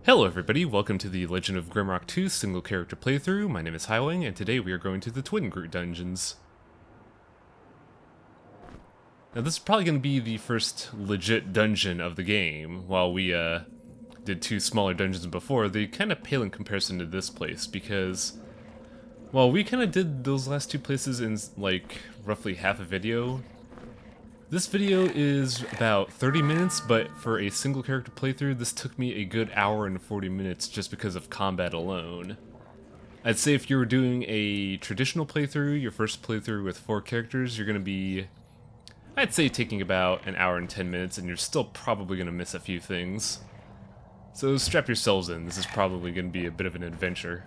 Hello everybody, welcome to the Legend of Grimrock 2 single character playthrough. My name is Highwing, and today we are going to the Twin Groot dungeons. Now this is probably going to be the first legit dungeon of the game. While we did two smaller dungeons before, they kind of pale in comparison to this place because, well, we kind of did those last two places in like roughly half a video. This video is about 30 minutes, but for a single character playthrough, this took me a good hour and 40 minutes just because of combat alone. I'd say if you were doing a traditional playthrough, your first playthrough with 4 characters, you're going to be, I'd say, taking about an hour and 10 minutes, and you're still probably going to miss a few things. So strap yourselves in, this is probably going to be a bit of an adventure.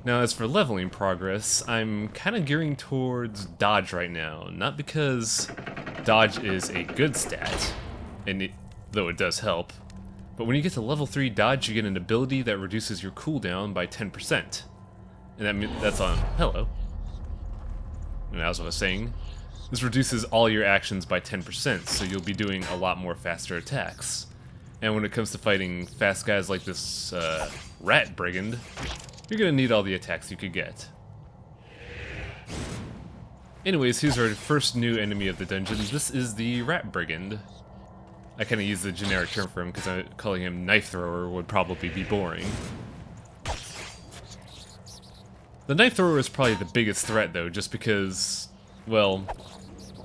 Now, as for leveling progress, I'm kind of gearing towards dodge right now. Not because dodge is a good stat, though it does help, but when you get to level 3 dodge, you get an ability that reduces your cooldown by 10%. And that's on... hello. And as I was saying, this reduces all your actions by 10%, so you'll be doing a lot more faster attacks. And when it comes to fighting fast guys like this rat brigand, you're gonna need all the attacks you could get. Anyways, here's our first new enemy of the dungeon. This is the Rat Brigand. I kinda use the generic term for him because calling him Knife Thrower would probably be boring. The Knife Thrower is probably the biggest threat though, just because, well,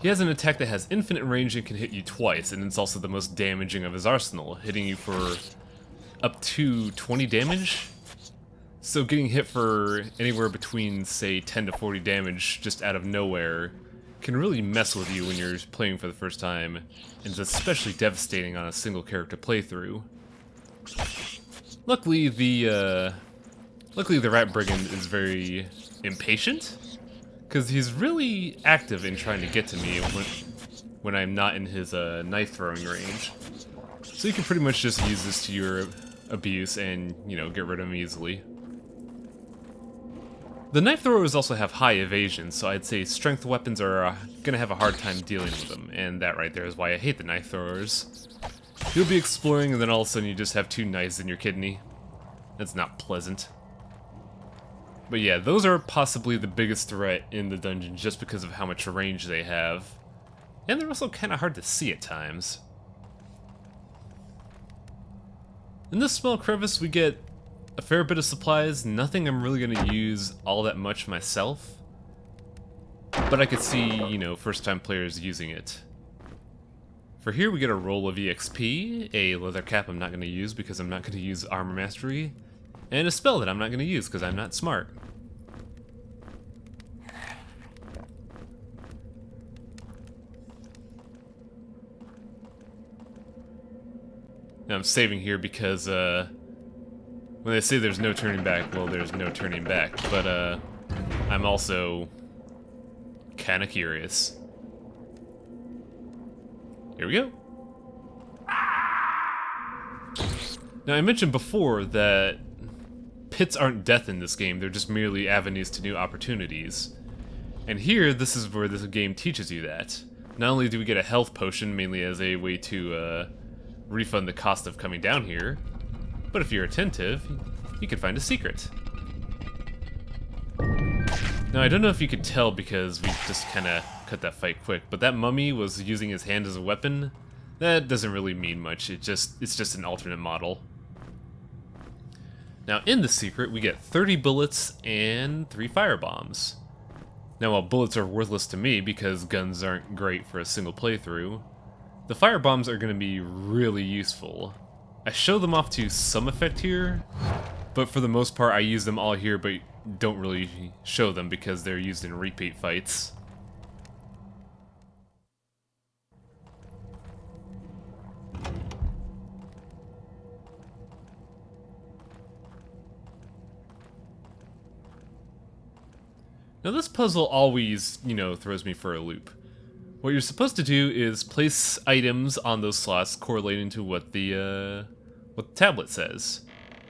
he has an attack that has infinite range and can hit you twice, and it's also the most damaging of his arsenal, hitting you for up to 20 damage? So getting hit for anywhere between, say, 10 to 40 damage just out of nowhere can really mess with you when you're playing for the first time, and it's especially devastating on a single character playthrough. Luckily, the Rat Brigand is very impatient, because he's really active in trying to get to me when I'm not in his knife throwing range. So you can pretty much just use this to your abuse and, you know, get rid of him easily. The knife throwers also have high evasion, so I'd say strength weapons are gonna have a hard time dealing with them, and that right there is why I hate the knife throwers. You'll be exploring and then all of a sudden you just have 2 knives in your kidney. That's not pleasant. But yeah, those are possibly the biggest threat in the dungeon just because of how much range they have. And they're also kinda hard to see at times. In this small crevice we get a fair bit of supplies, nothing I'm really going to use all that much myself, but I could see, you know, first time players using it. For here we get a roll of EXP, a leather cap I'm not going to use because I'm not going to use armor mastery, and a spell that I'm not going to use because I'm not smart. Now I'm saving here because, when they say there's no turning back, well, there's no turning back, but, I'm also kinda curious. Here we go. Now, I mentioned before that pits aren't death in this game, they're just merely avenues to new opportunities. And here, this is where this game teaches you that. Not only do we get a health potion, mainly as a way to, refund the cost of coming down here, but if you're attentive, you can find a secret. Now, I don't know if you could tell because we just kinda cut that fight quick, but that mummy was using his hand as a weapon. That doesn't really mean much, it's just an alternate model. Now, in the secret, we get 30 bullets and 3 firebombs. Now, while bullets are worthless to me because guns aren't great for a single playthrough, the firebombs are going to be really useful. I show them off to some effect here, but for the most part I use them all here but don't really show them because they're used in repeat fights. Now this puzzle always, you know, throws me for a loop. What you're supposed to do is place items on those slots correlating to what the tablet says.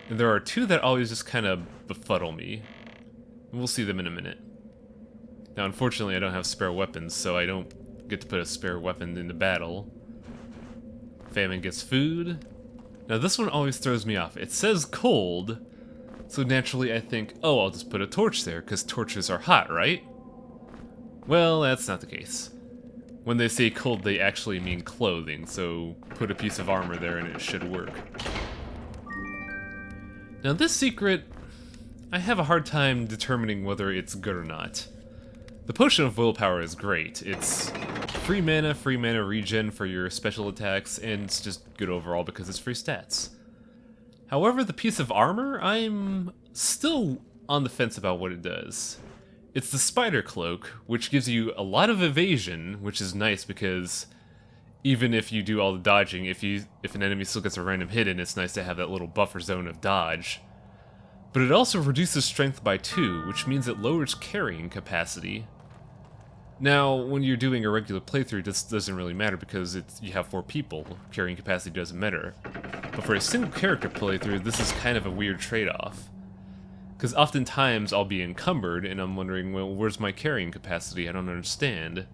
And there are 2 that always just kind of befuddle me. And we'll see them in a minute. Now, unfortunately, I don't have spare weapons, so I don't get to put a spare weapon into battle. Famine gets food. Now this one always throws me off. It says cold, so naturally I think, oh, I'll just put a torch there, because torches are hot, right? Well, that's not the case. When they say cold, they actually mean clothing, so put a piece of armor there and it should work. Now this secret, I have a hard time determining whether it's good or not. The Potion of Willpower is great. It's free mana regen for your special attacks, and it's just good overall because it's free stats. However, the piece of armor, I'm still on the fence about what it does. It's the Spider Cloak, which gives you a lot of evasion, which is nice because even if you do all the dodging, if an enemy still gets a random hit in, it's nice to have that little buffer zone of dodge. But it also reduces strength by 2, which means it lowers carrying capacity. Now, when you're doing a regular playthrough, this doesn't really matter because you have 4 people. Carrying capacity doesn't matter. But for a single character playthrough, this is kind of a weird trade-off. Because oftentimes I'll be encumbered and I'm wondering, well, where's my carrying capacity? I don't understand.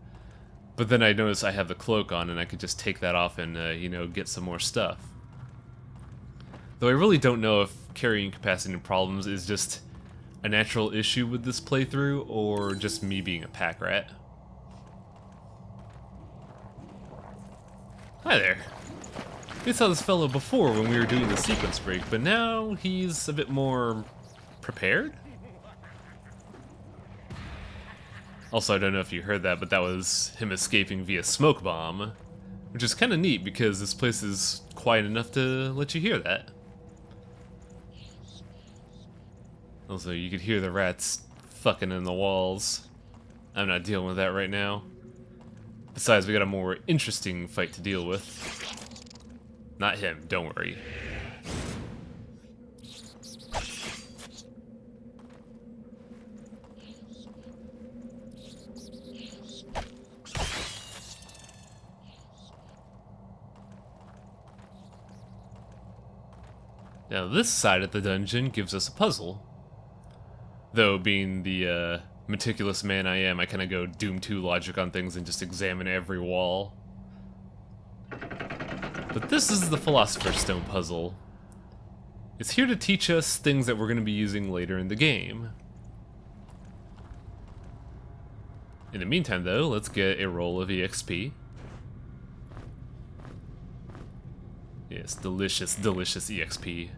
But then I notice I have the cloak on and I could just take that off and, you know, get some more stuff. Though I really don't know if carrying capacity problems is just a natural issue with this playthrough or just me being a pack rat. Hi there. We saw this fellow before when we were doing the sequence break, but now he's a bit more prepared? Also, I don't know if you heard that, but that was him escaping via smoke bomb, which is kind of neat because this place is quiet enough to let you hear that. Also, you could hear the rats fucking in the walls. I'm not dealing with that right now. Besides, we got a more interesting fight to deal with. Not him, don't worry. Now this side of the dungeon gives us a puzzle. Though, being the meticulous man I am, I kind of go Doom 2 logic on things and just examine every wall. But this is the Philosopher's Stone puzzle. It's here to teach us things that we're going to be using later in the game. In the meantime, though, let's get a roll of EXP. Yes, delicious, delicious EXP.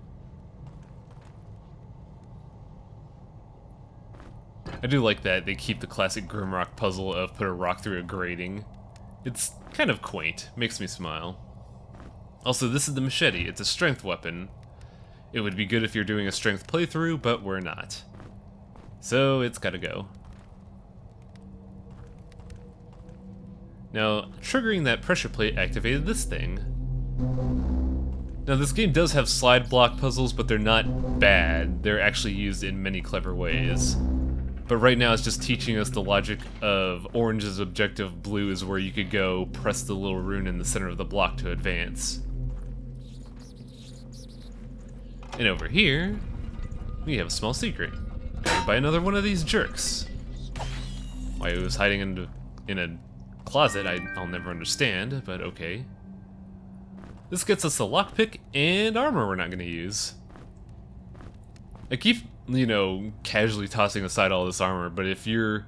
I do like that they keep the classic Grimrock puzzle of put a rock through a grating. It's kind of quaint, makes me smile. Also, this is the machete, it's a strength weapon. It would be good if you're doing a strength playthrough, but we're not. So, it's gotta go. Now, triggering that pressure plate activated this thing. Now, this game does have slide block puzzles, but they're not bad. They're actually used in many clever ways. But right now it's just teaching us the logic of orange is objective, blue is where you could go, press the little rune in the center of the block to advance. And over here, we have a small secret. Guarded by another one of these jerks. Why he was hiding in a closet, I'll never understand, but okay. This gets us a lockpick and armor we're not going to use. I keep, you know, casually tossing aside all this armor, but if you're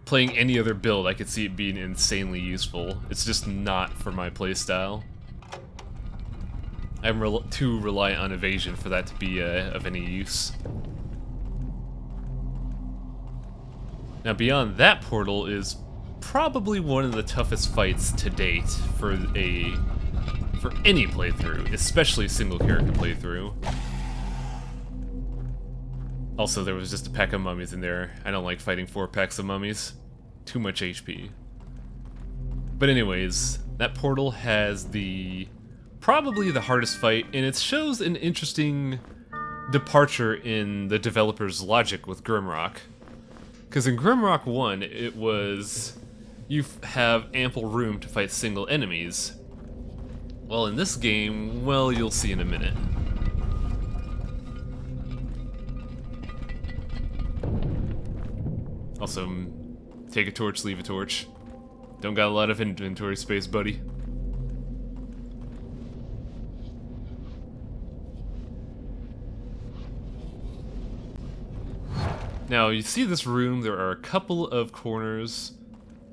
playing any other build, I could see it being insanely useful. It's just not for my playstyle. I'm too reliant on evasion for that to be of any use. Now beyond that portal is probably one of the toughest fights to date for any playthrough, especially single character playthrough. Also, there was just a pack of mummies in there. I don't like fighting 4 packs of mummies. Too much HP. But anyways, that portal has probably the hardest fight, and it shows an interesting departure in the developer's logic with Grimrock. Because in Grimrock 1, it was you have ample room to fight single enemies. Well, in this game, well, you'll see in a minute. Also, take a torch, leave a torch. Don't got a lot of inventory space, buddy. Now, you see this room, there are a couple of corners,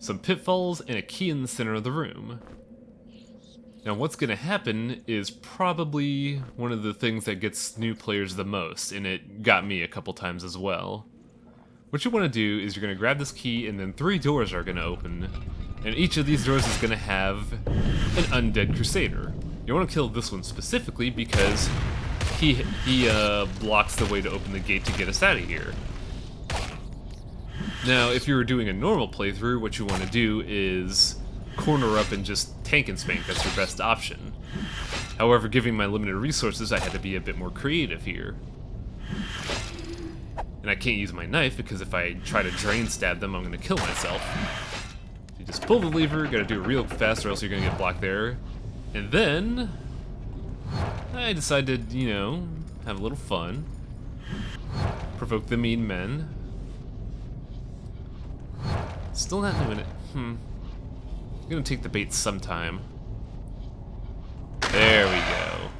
some pitfalls, and a key in the center of the room. Now, what's going to happen is probably one of the things that gets new players the most, and it got me a couple times as well. What you want to do is you're going to grab this key, and then 3 doors are going to open, and each of these doors is going to have an undead crusader. You want to kill this one specifically because he blocks the way to open the gate to get us out of here. Now, if you were doing a normal playthrough, what you want to do is corner up and just tank and spank. That's your best option. However, given my limited resources, I had to be a bit more creative here. And I can't use my knife because if I try to drain stab them, I'm going to kill myself. You just pull the lever, gotta do it real fast or else you're going to get blocked there. And then I decided to, you know, have a little fun. Provoke the mean men. Still not doing it. I'm gonna take the bait sometime. There we go.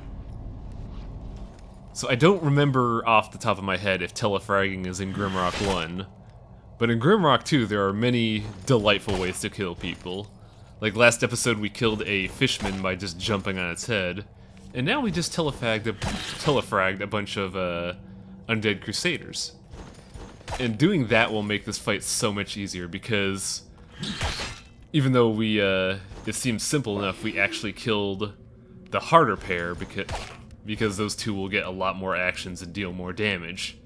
So I don't remember off the top of my head if telefragging is in Grimrock 1. But in Grimrock 2, there are many delightful ways to kill people. Like last episode, we killed a fishman by just jumping on its head. And now we just telefragged a bunch of undead crusaders. And doing that will make this fight so much easier because even though we it seems simple enough, we actually killed the harder pair because those two will get a lot more actions and deal more damage.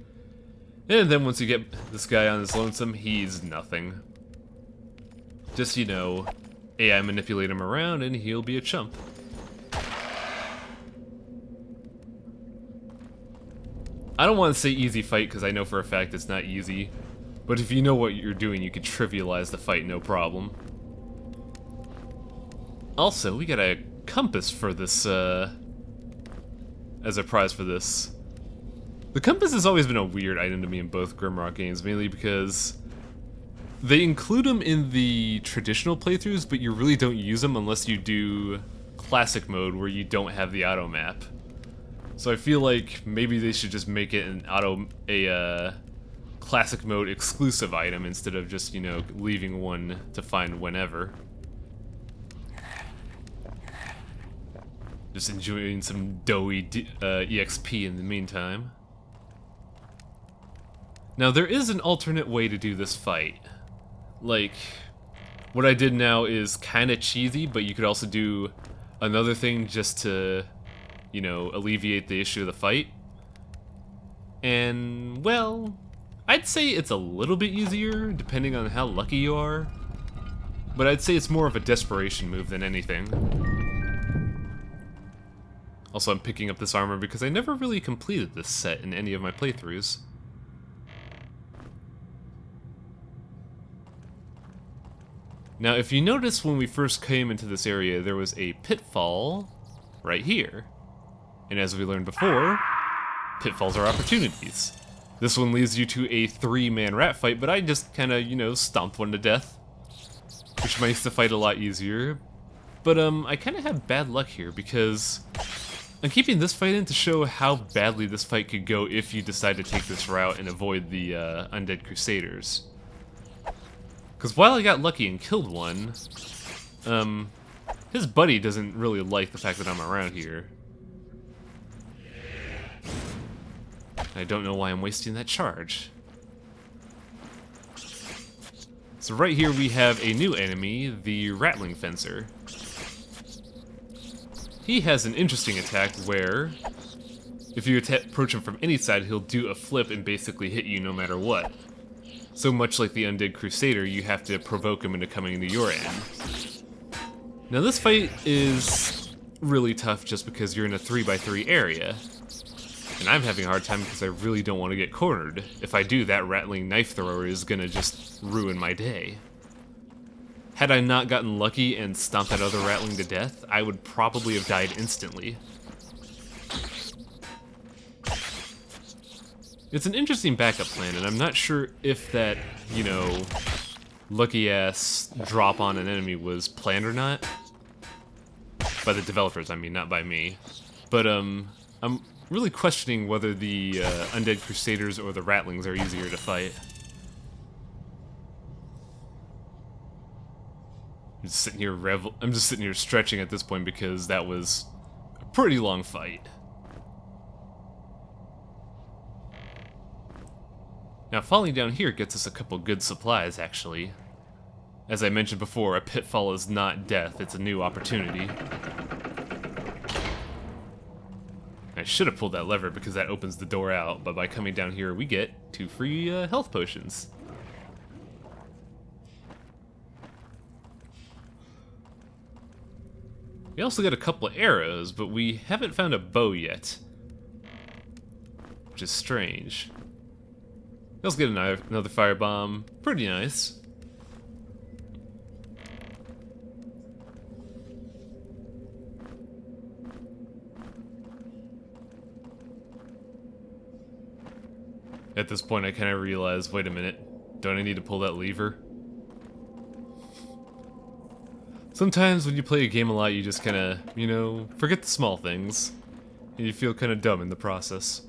And then once you get this guy on his lonesome, he's nothing. Just, you know, AI manipulate him around and he'll be a chump. I don't want to say easy fight because I know for a fact it's not easy, but if you know what you're doing, you can trivialize the fight no problem. Also, we got a compass for this, as a prize for this. The compass has always been a weird item to me in both Grimrock games, mainly because they include them in the traditional playthroughs, but you really don't use them unless you do classic mode where you don't have the auto map. So I feel like maybe they should just make it a classic mode exclusive item instead of just, you know, leaving one to find whenever. Just enjoying some doughy EXP in the meantime. Now there is an alternate way to do this fight. Like, what I did now is kind of cheesy, but you could also do another thing just to, you know, alleviate the issue of the fight. And, well, I'd say it's a little bit easier, depending on how lucky you are. But I'd say it's more of a desperation move than anything. Also, I'm picking up this armor because I never really completed this set in any of my playthroughs. Now, if you notice when we first came into this area, there was a pitfall right here. And as we learned before, pitfalls are opportunities. This one leads you to a 3-man rat fight, but I just kind of, you know, stomped one to death, which makes the fight a lot easier. But I kind of have bad luck here because I'm keeping this fight in to show how badly this fight could go if you decide to take this route and avoid the undead crusaders. Because while I got lucky and killed one, his buddy doesn't really like the fact that I'm around here. I don't know why I'm wasting that charge. So right here we have a new enemy, the Rattling Fencer. He has an interesting attack where, if you approach him from any side, he'll do a flip and basically hit you no matter what. So much like the Undead Crusader, you have to provoke him into coming into your end. Now this fight is really tough just because you're in a 3x3 area. And I'm having a hard time because I really don't want to get cornered. If I do, that rattling knife thrower is gonna just ruin my day. Had I not gotten lucky and stomped that other rattling to death, I would probably have died instantly. It's an interesting backup plan, and I'm not sure if that, you know, lucky-ass drop on an enemy was planned or not. By the developers, I mean, not by me. But, I'm really questioning whether the Undead Crusaders or the Ratlings are easier to fight. I'm just sitting here stretching at this point because that was a pretty long fight. Now falling down here gets us a couple good supplies, actually. As I mentioned before, a pitfall is not death, it's a new opportunity. I should have pulled that lever because that opens the door out, but by coming down here we get 2 free health potions. We also got a couple of arrows, but we haven't found a bow yet, which is strange. We also get another firebomb. Pretty nice. At this point, I kind of realize, wait a minute, don't I need to pull that lever? Sometimes when you play a game a lot, you just kind of, you know, forget the small things, and you feel kind of dumb in the process.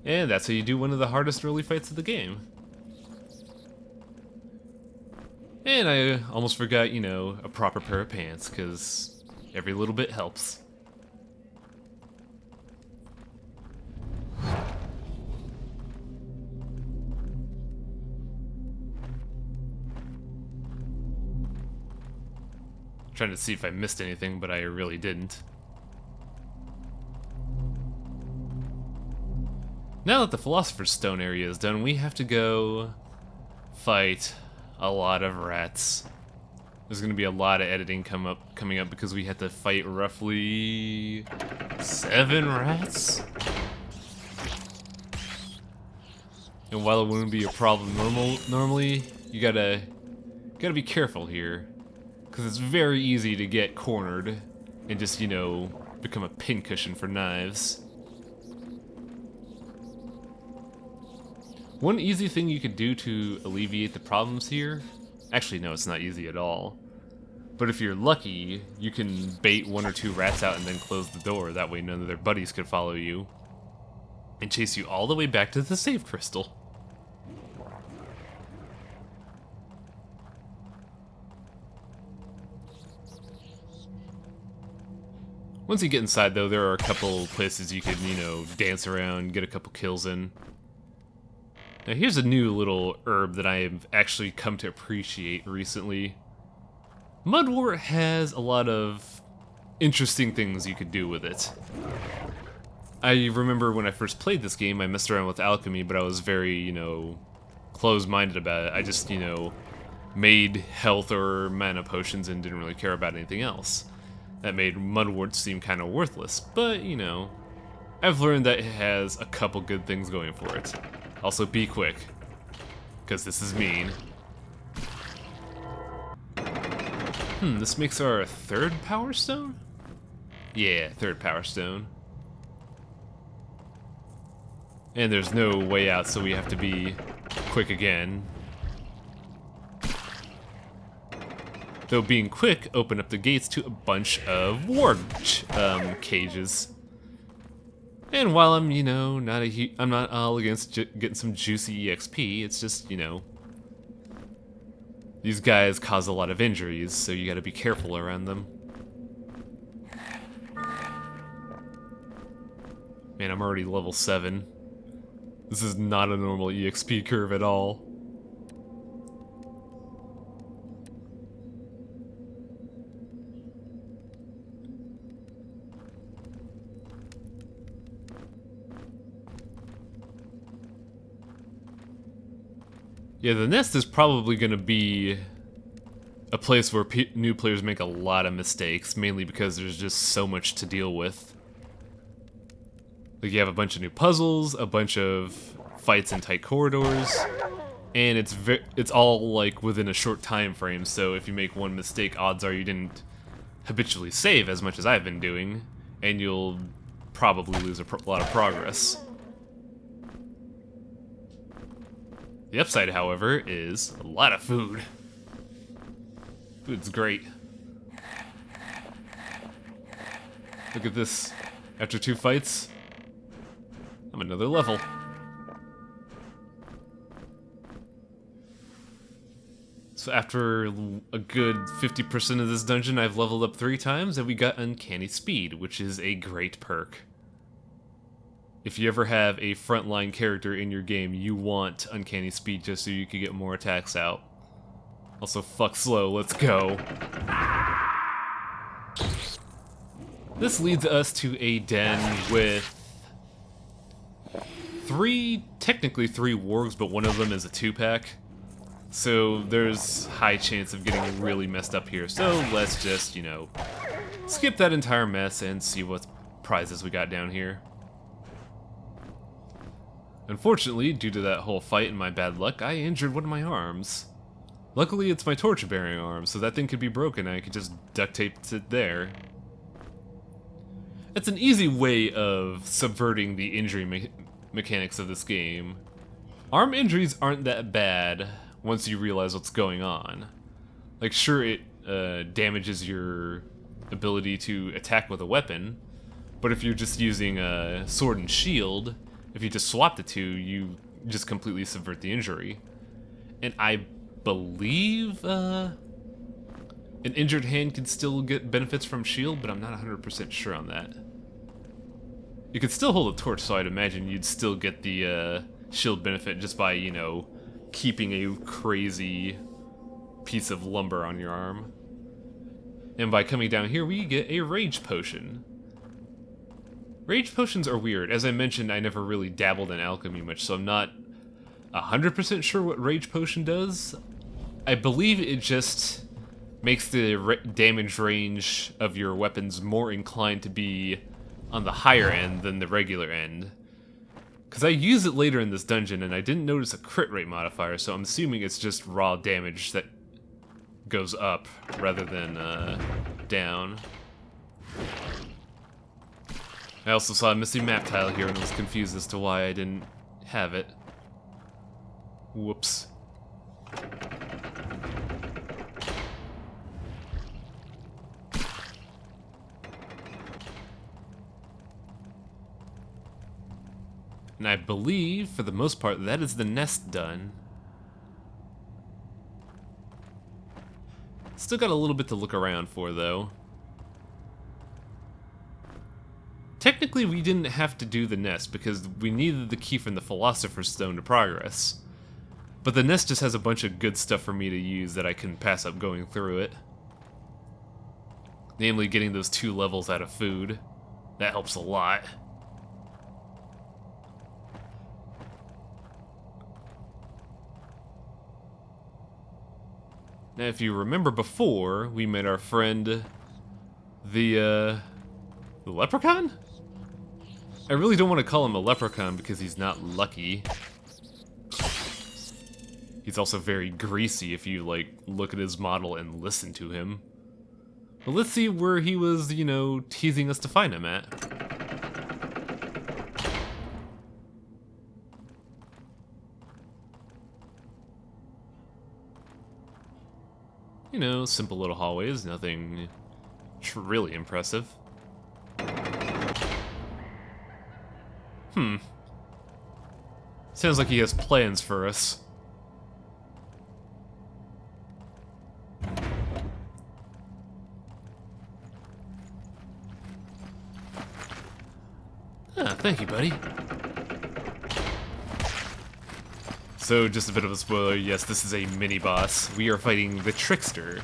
And that's how you do one of the hardest early fights of the game. And I almost forgot, you know, a proper pair of pants, because every little bit helps. Trying to see if I missed anything, but I really didn't. Now that the Philosopher's Stone area is done, we have to go fight a lot of rats. There's going to be a lot of editing coming up because we had to fight roughly 7 rats. And while it wouldn't be a problem normally, you gotta be careful here, because it's very easy to get cornered and just, you know, become a pincushion for knives. One easy thing you could do to alleviate the problems here, actually no, it's not easy at all, but if you're lucky, you can bait 1 or 2 rats out and then close the door, that way none of their buddies could follow you and chase you all the way back to the save crystal. Once you get inside, though, there are a couple places you can, you know, dance around, get a couple kills in. Now here's a new little herb that I have actually come to appreciate recently. Mudwort has a lot of interesting things you could do with it. I remember when I first played this game, I messed around with alchemy, but I was very, you know, closed-minded about it. I just, you know, made health or mana potions and didn't really care about anything else. That made Mudwort seem kind of worthless, but, you know, I've learned that it has a couple good things going for it. Also, be quick, because this is mean. This makes our 3rd Power Stone? Yeah, 3rd Power Stone. And there's no way out, so we have to be quick again. Though being quick opened up the gates to a bunch of ward cages. And while I'm, you know, I'm not all against getting some juicy EXP, it's just, you know, these guys cause a lot of injuries, so you gotta be careful around them. Man, I'm already level 7. This is not a normal EXP curve at all. Yeah, the nest is probably going to be a place where new players make a lot of mistakes, mainly because there's just so much to deal with. Like, you have a bunch of new puzzles, a bunch of fights in tight corridors, and it's all, like, within a short time frame, so if you make one mistake, odds are you didn't habitually save as much as I've been doing, and you'll probably lose a lot of progress. The upside, however, is a lot of food. Food's great. Look at this. After 2 fights, I'm another level. So after a good 50% of this dungeon, I've leveled up 3 times, and we got Uncanny Speed, which is a great perk. If you ever have a frontline character in your game, you want Uncanny Speed just so you can get more attacks out. Also, fuck slow, let's go. This leads us to a den with technically three wargs, but one of them is a 2-pack. So there's high chance of getting really messed up here. So let's just, you know, skip that entire mess and see what prizes we got down here. Unfortunately, due to that whole fight and my bad luck, I injured one of my arms. Luckily, it's my torture-bearing arm, so that thing could be broken and I could just duct tape it there. It's an easy way of subverting the injury mechanics of this game. Arm injuries aren't that bad once you realize what's going on. Like, sure, it damages your ability to attack with a weapon, but if you're just using a sword and shield, if you just swap the two, you just completely subvert the injury. And I believe an injured hand can still get benefits from shield, but I'm not 100% sure on that. You could still hold a torch, so I'd imagine you'd still get the shield benefit just by, you know, keeping a crazy piece of lumber on your arm. And by coming down here, we get a rage potion. Rage potions are weird. As I mentioned, I never really dabbled in alchemy much, so I'm not 100% sure what rage potion does. I believe it just makes the damage range of your weapons more inclined to be on the higher end than the regular end. Because I use it later in this dungeon, and I didn't notice a crit rate modifier, so I'm assuming it's just raw damage that goes up rather than down. I also saw a missing map tile here and was confused as to why I didn't have it. Whoops. And I believe, for the most part, that is the nest done. Still got a little bit to look around for, though. Technically, we didn't have to do the nest, because we needed the key from the Philosopher's Stone to progress. But the nest just has a bunch of good stuff for me to use that I couldn't pass up going through it. Namely, getting those 2 levels out of food. That helps a lot. Now, if you remember before, we met our friend, the leprechaun? I really don't want to call him a leprechaun because he's not lucky. He's also very greasy if you, like, look at his model and listen to him. But let's see where he was, you know, teasing us to find him at. You know, simple little hallways, nothing really impressive. Sounds like he has plans for us. Ah, thank you, buddy. So, just a bit of a spoiler, yes, this is a mini-boss. We are fighting the Trickster.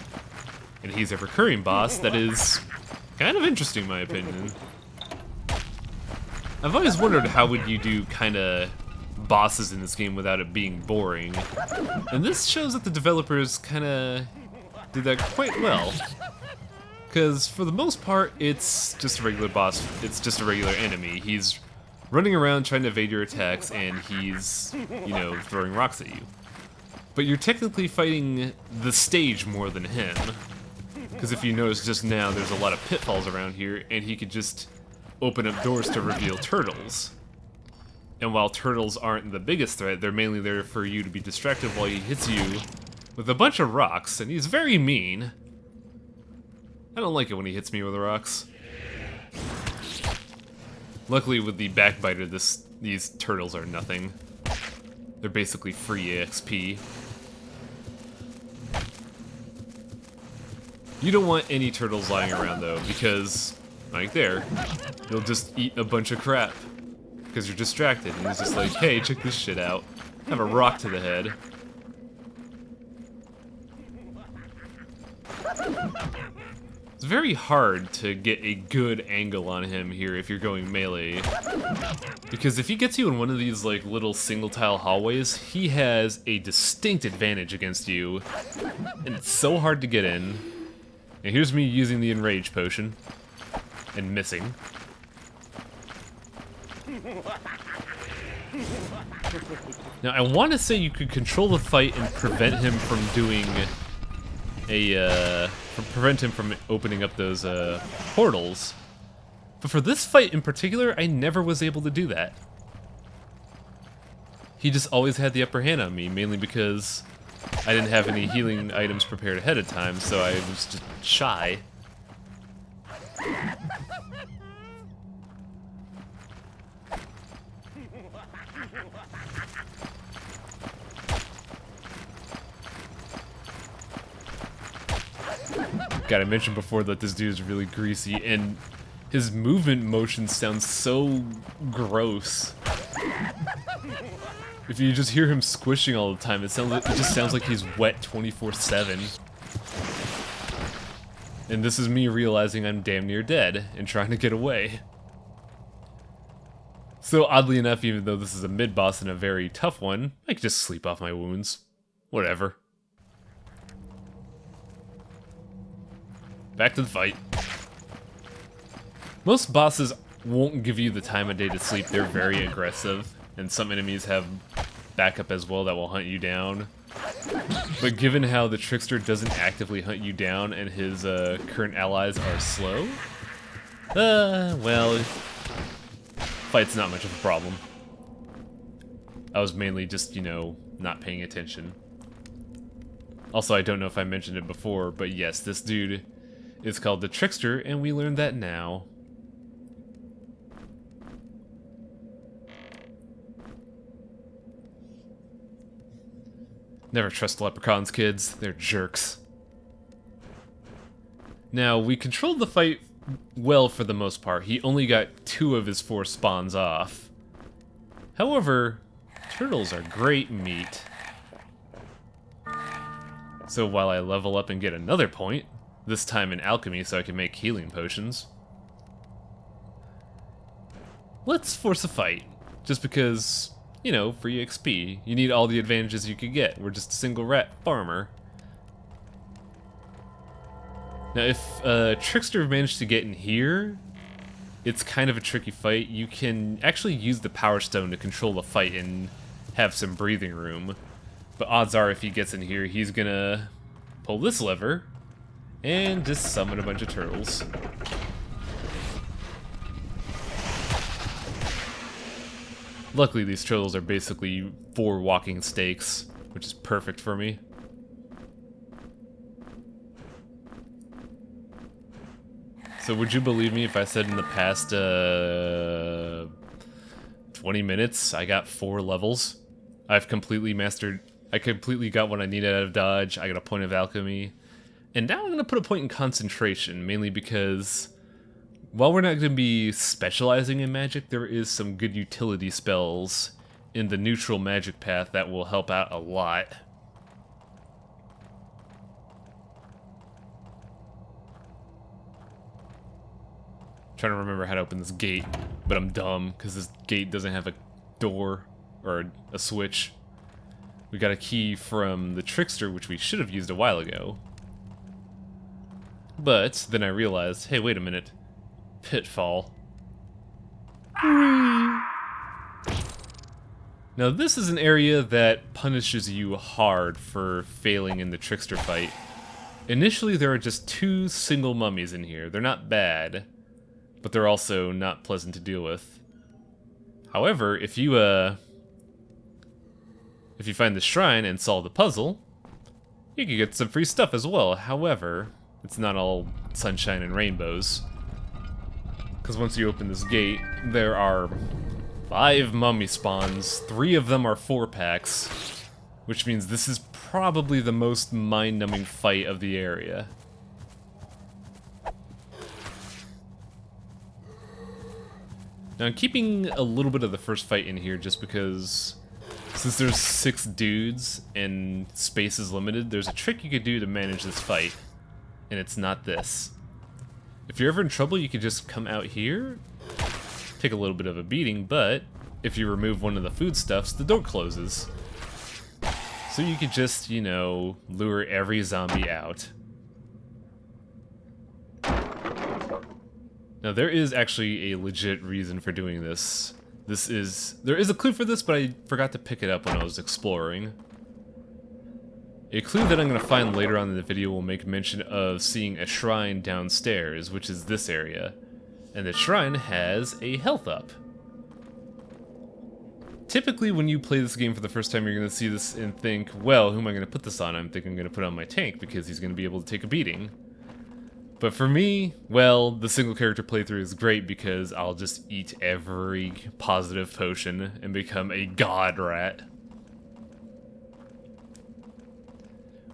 And he's a recurring boss that is kind of interesting, in my opinion. I've always wondered how would you do kinda bosses in this game without it being boring. And this shows that the developers kinda did that quite well. Because for the most part, it's just a regular boss, it's just a regular enemy. He's running around trying to evade your attacks, and he's, you know, throwing rocks at you. But you're technically fighting the stage more than him. Because if you notice just now, there's a lot of pitfalls around here, and he could just open up doors to reveal turtles. And while turtles aren't the biggest threat, they're mainly there for you to be distracted while he hits you with a bunch of rocks, and he's very mean. I don't like it when he hits me with rocks. Luckily with the backbiter, these turtles are nothing. They're basically free EXP. You don't want any turtles lying around though, because, like there, you'll just eat a bunch of crap. Because you're distracted, and it's just like, hey, check this shit out. Have a rock to the head. It's very hard to get a good angle on him here if you're going melee. Because if he gets you in one of these like little single tile hallways, he has a distinct advantage against you. And it's so hard to get in. And here's me using the enrage potion. And missing. Now I want to say you could control the fight and prevent him from doing prevent him from opening up those portals. But for this fight in particular, I never was able to do that. He just always had the upper hand on me, mainly because I didn't have any healing items prepared ahead of time, so I was just shy. God, I mentioned before that this dude is really greasy, and his movement motion sounds so gross. If you just hear him squishing all the time, it just sounds like he's wet 24/7. And this is me realizing I'm damn near dead and trying to get away. So oddly enough, even though this is a mid-boss and a very tough one, I can just sleep off my wounds. Whatever. Back to the fight. Most bosses won't give you the time of day to sleep. They're very aggressive, and some enemies have backup as well that will hunt you down. But given how the Trickster doesn't actively hunt you down and his current allies are slow, well, fight's not much of a problem. I was mainly just, you know, not paying attention. Also, I don't know if I mentioned it before, but yes, this dude is called the Trickster, and we learned that now. Never trust leprechauns, kids. They're jerks. Now, we controlled the fight well for the most part. He only got 2 of his 4 spawns off. However, turtles are great meat. So while I level up and get another point, this time in alchemy so I can make healing potions, let's force a fight. Just because, you know, free XP. You need all the advantages you could get. We're just a single rat farmer. Now if Trickster managed to get in here, it's kind of a tricky fight. You can actually use the Power Stone to control the fight and have some breathing room. But odds are if he gets in here, he's gonna pull this lever and just summon a bunch of turtles. Luckily, these turtles are basically 4 walking stakes, which is perfect for me. So would you believe me if I said in the past 20 minutes I got 4 levels? I completely got what I needed out of dodge, I got a point of alchemy, and now I'm going to put a point in concentration, mainly because while we're not going to be specializing in magic, there is some good utility spells in the neutral magic path that will help out a lot. Trying to remember how to open this gate, but I'm dumb because this gate doesn't have a door or a switch. We got a key from the Trickster, which we should have used a while ago. But then I realized, hey, wait a minute. Pitfall. Now this is an area that punishes you hard for failing in the Trickster fight. Initially there are just 2 single mummies in here. They're not bad, but they're also not pleasant to deal with. However, if you find the shrine and solve the puzzle, you can get some free stuff as well. However, it's not all sunshine and rainbows. Because once you open this gate, there are 5 mummy spawns. 3 of them are 4-packs, which means this is probably the most mind-numbing fight of the area. Now I'm keeping a little bit of the first fight in here just because since there's 6 dudes and space is limited, there's a trick you could do to manage this fight, and it's not this. If you're ever in trouble, you could just come out here, take a little bit of a beating, but if you remove one of the foodstuffs, the door closes. So you could just, you know, lure every zombie out. Now there is actually a legit reason for doing this. There is a clue for this, but I forgot to pick it up when I was exploring. A clue that I'm going to find later on in the video will make mention of seeing a shrine downstairs, which is this area. And the shrine has a health up. Typically when you play this game for the first time, you're going to see this and think, well, who am I going to put this on? I'm thinking I'm going to put it on my tank because he's going to be able to take a beating. But for me, well, the single character playthrough is great because I'll just eat every positive potion and become a god rat.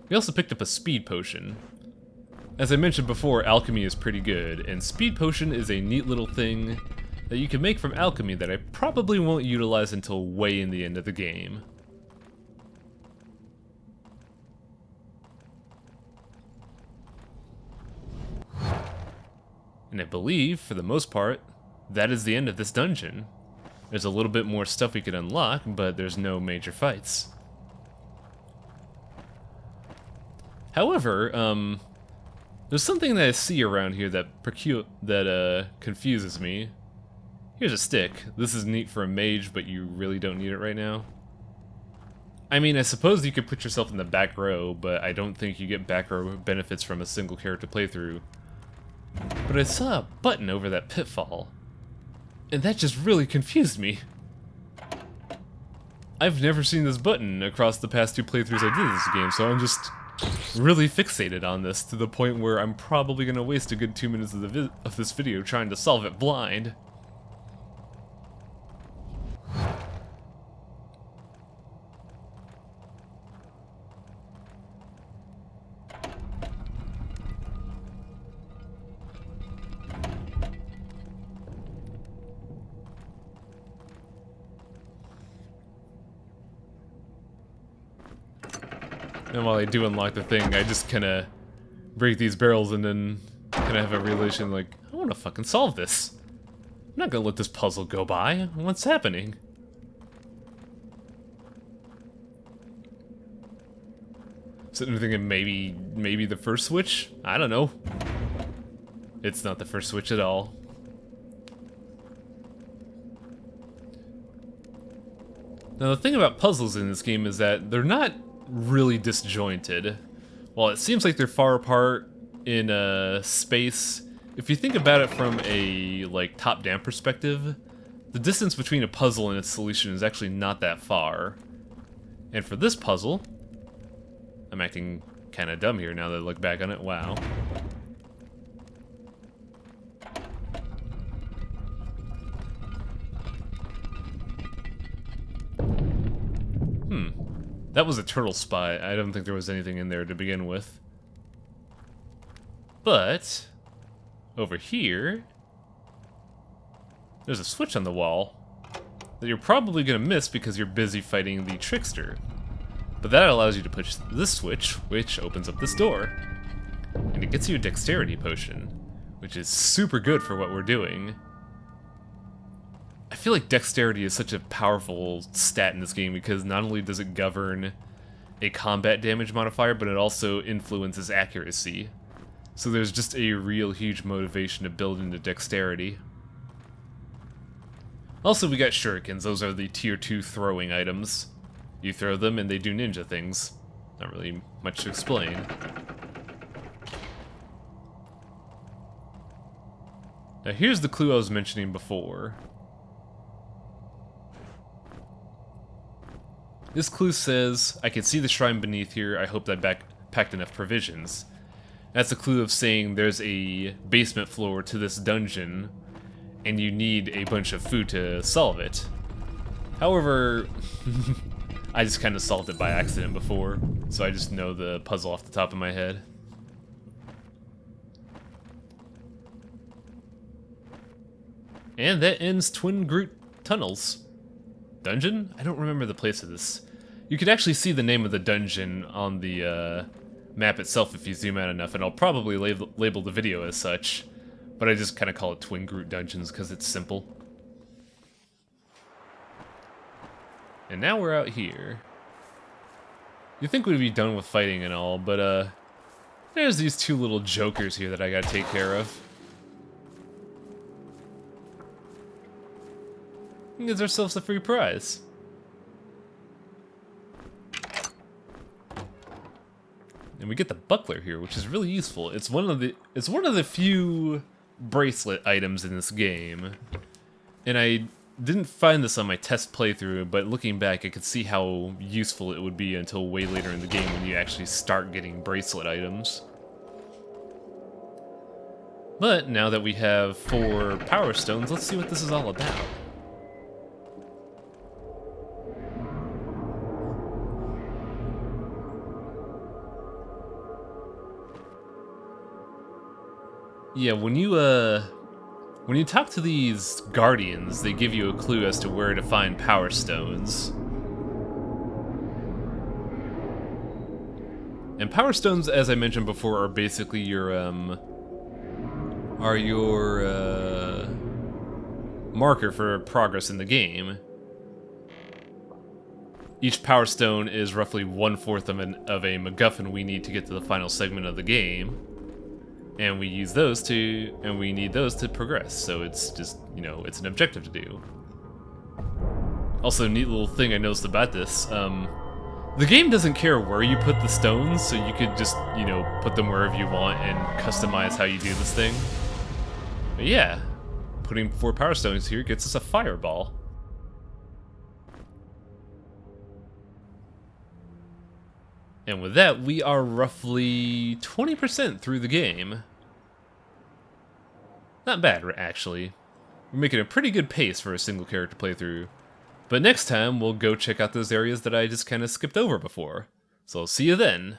We also picked up a speed potion. As I mentioned before, alchemy is pretty good, and speed potion is a neat little thing that you can make from alchemy that I probably won't utilize until way in the end of the game. And I believe, for the most part, that is the end of this dungeon. There's a little bit more stuff we could unlock, but there's no major fights. However, there's something that I see around here that confuses me. Here's a stick. This is neat for a mage, but you really don't need it right now. I mean, I suppose you could put yourself in the back row, but I don't think you get back row benefits from a single character playthrough. But I saw a button over that pitfall, and that just really confused me. I've never seen this button across the past 2 playthroughs I did this game, so I'm just really fixated on this to the point where I'm probably going to waste a good 2 minutes of this video trying to solve it blind. And while I do unlock the thing, I just kinda break these barrels and then kinda have a realization like, I wanna fucking solve this. I'm not gonna let this puzzle go by. What's happening? Sitting there thinking maybe the first switch? I don't know. It's not the first switch at all. Now the thing about puzzles in this game is that they're not really disjointed. While it seems like they're far apart in space, if you think about it from a like top-down perspective, the distance between a puzzle and its solution is actually not that far. And for this puzzle, I'm acting kind of dumb here now that I look back on it. Wow. That was a turtle spot. I don't think there was anything in there to begin with. But over here, there's a switch on the wall that you're probably going to miss because you're busy fighting the trickster. But that allows you to push this switch, which opens up this door. And it gets you a dexterity potion, which is super good for what we're doing. I feel like dexterity is such a powerful stat in this game because not only does it govern a combat damage modifier, but it also influences accuracy. So there's just a real huge motivation to build into dexterity. Also, we got shurikens. Those are the tier 2 throwing items. You throw them and they do ninja things. Not really much to explain. Now here's the clue I was mentioning before. This clue says, I can see the shrine beneath here, I hope that packed enough provisions. That's a clue of saying there's a basement floor to this dungeon, and you need a bunch of food to solve it. However, I just kind of solved it by accident before, so I just know the puzzle off the top of my head. And that ends Twin Groot Tunnels. Dungeon? I don't remember the place of this. You could actually see the name of the dungeon on the map itself if you zoom out enough, and I'll probably label the video as such, but I just kind of call it Twin Groot Dungeons because it's simple. And now we're out here. You'd think we'd be done with fighting and all, but there's these two little jokers here that I gotta take care of. And gives ourselves a free prize. And we get the buckler here, which is really useful. It's one of the few bracelet items in this game. And I didn't find this on my test playthrough, but looking back I could see how useful it would be until way later in the game when you actually start getting bracelet items. But now that we have 4 power stones, let's see what this is all about. Yeah, when you talk to these guardians, they give you a clue as to where to find power stones. And power stones, as I mentioned before, are basically your marker for progress in the game. Each power stone is roughly 1/4 of a MacGuffin we need to get to the final segment of the game. And we use those and we need those to progress, so it's just, you know, it's an objective to do. Also, neat little thing I noticed about this, the game doesn't care where you put the stones, so you could just, you know, put them wherever you want and customize how you do this thing. But yeah, putting 4 power stones here gets us a fireball. And with that, we are roughly 20% through the game. Not bad, actually. We're making a pretty good pace for a single character playthrough. But next time, we'll go check out those areas that I just kind of skipped over before. So I'll see you then.